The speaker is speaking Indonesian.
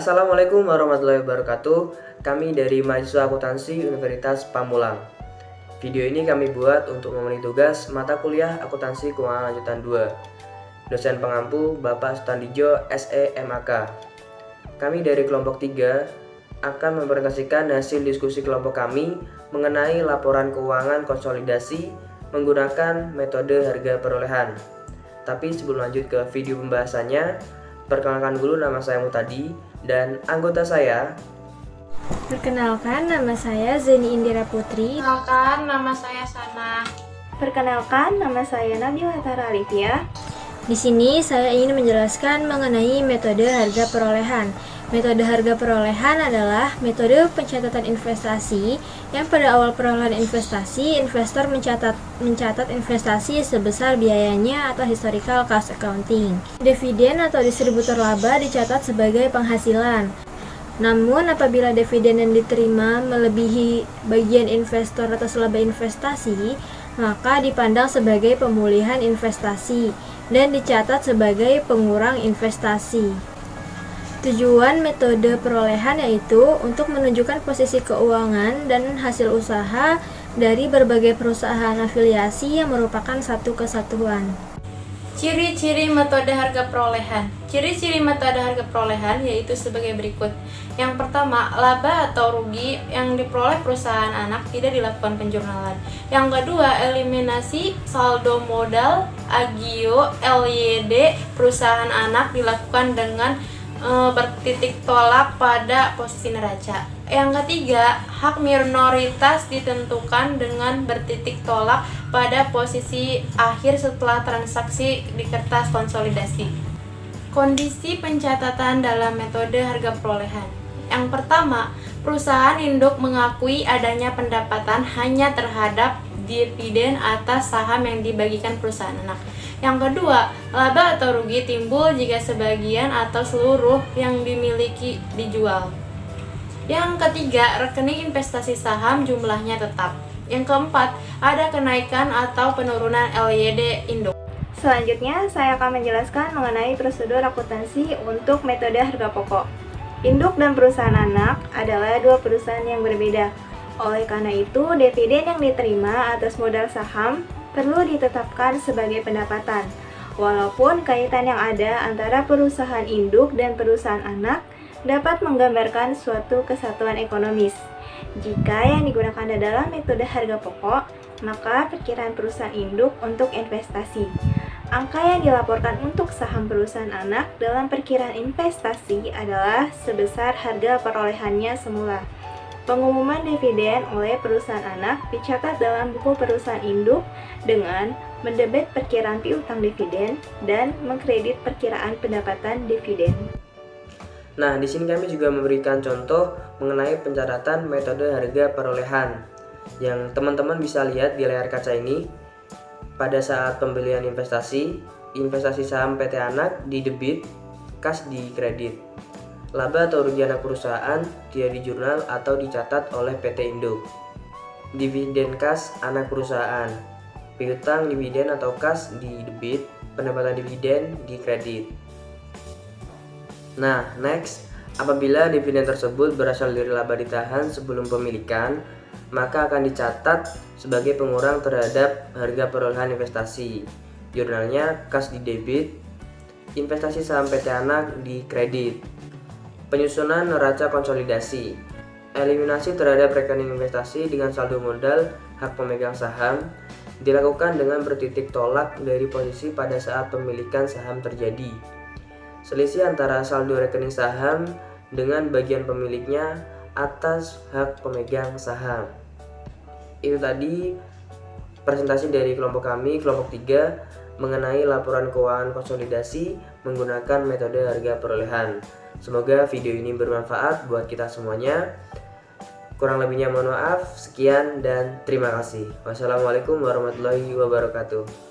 Assalamualaikum warahmatullahi wabarakatuh. Kami dari mahasiswa akuntansi Universitas Pamulang. Video ini kami buat untuk memenuhi tugas mata kuliah akuntansi keuangan lanjutan 2. Dosen pengampu Bapak Sutandijo SE MAK. Kami dari kelompok 3 akan mempresentasikan hasil diskusi kelompok kami mengenai laporan keuangan konsolidasi menggunakan metode harga perolehan. Tapi sebelum lanjut ke video pembahasannya, perkenalkan dulu, nama saya Mutadi dan anggota saya. Perkenalkan, nama saya Zeni Indira Putri. Perkenalkan, nama saya Sana. Perkenalkan, nama saya Nabila Tara Alifia. Di sini saya ingin menjelaskan mengenai metode harga perolehan. Metode harga perolehan adalah metode pencatatan investasi yang pada awal perolehan investasi, investor mencatat investasi sebesar biayanya atau historical cost accounting. Dividen atau distributor laba dicatat sebagai penghasilan. Namun apabila dividen yang diterima melebihi bagian investor atas laba investasi, maka dipandang sebagai pemulihan investasi dan dicatat sebagai pengurang investasi. Tujuan metode perolehan yaitu untuk menunjukkan posisi keuangan dan hasil usaha dari berbagai perusahaan afiliasi yang merupakan satu kesatuan. Ciri-ciri metode harga perolehan. Ciri-ciri metode harga perolehan yaitu sebagai berikut. Yang pertama, laba atau rugi yang diperoleh perusahaan anak tidak dilakukan penjurnalan. Yang kedua, eliminasi saldo modal, agio, LYD perusahaan anak dilakukan dengan bertitik tolak pada posisi neraca. Yang ketiga, hak minoritas ditentukan dengan bertitik tolak pada posisi akhir setelah transaksi di kertas konsolidasi. Kondisi pencatatan dalam metode harga perolehan. Yang pertama, perusahaan induk mengakui adanya pendapatan hanya terhadap dividen atas saham yang dibagikan perusahaan anak. Yang kedua, laba atau rugi timbul jika sebagian atau seluruh yang dimiliki dijual. Yang ketiga, rekening investasi saham jumlahnya tetap. Yang keempat, ada kenaikan atau penurunan LYD induk. Selanjutnya, saya akan menjelaskan mengenai prosedur akuntansi untuk metode harga pokok. Induk dan perusahaan anak adalah dua perusahaan yang berbeda. Oleh karena itu, dividen yang diterima atas modal saham perlu ditetapkan sebagai pendapatan. Walaupun kaitan yang ada antara perusahaan induk dan perusahaan anak dapat menggambarkan suatu kesatuan ekonomis. Jika yang digunakan adalah metode harga pokok, maka perkiraan perusahaan induk untuk investasi. Angka yang dilaporkan untuk saham perusahaan anak dalam perkiraan investasi adalah sebesar harga perolehannya semula. Pengumuman dividen oleh perusahaan anak dicatat dalam buku perusahaan induk dengan mendebit perkiraan piutang dividen dan mengkredit perkiraan pendapatan dividen. Nah, di sini kami juga memberikan contoh mengenai pencatatan metode harga perolehan yang teman-teman bisa lihat di layar kaca ini. Pada saat pembelian investasi saham PT Anak didebit, kas di kredit. Laba atau rugi anak perusahaan tidak dijurnal atau dicatat oleh PT Induk. Dividen kas anak perusahaan. Piutang dividen atau kas di debit, pendapatan dividen di kredit. Nah, next, apabila dividen tersebut berasal dari laba ditahan sebelum pemilikan, maka akan dicatat sebagai pengurang terhadap harga perolehan investasi. Jurnalnya kas di debit, investasi saham PT Anak di kredit. Penyusunan neraca konsolidasi. Eliminasi terhadap rekening investasi dengan saldo modal hak pemegang saham dilakukan dengan bertitik tolak dari posisi pada saat pemilikan saham terjadi. Selisih antara saldo rekening saham dengan bagian pemiliknya atas hak pemegang saham. Itu tadi presentasi dari kelompok kami, kelompok 3, mengenai laporan keuangan konsolidasi menggunakan metode harga perolehan. Semoga video ini bermanfaat buat kita semuanya. Kurang lebihnya mohon maaf. Sekian dan terima kasih. Wassalamualaikum warahmatullahi wabarakatuh.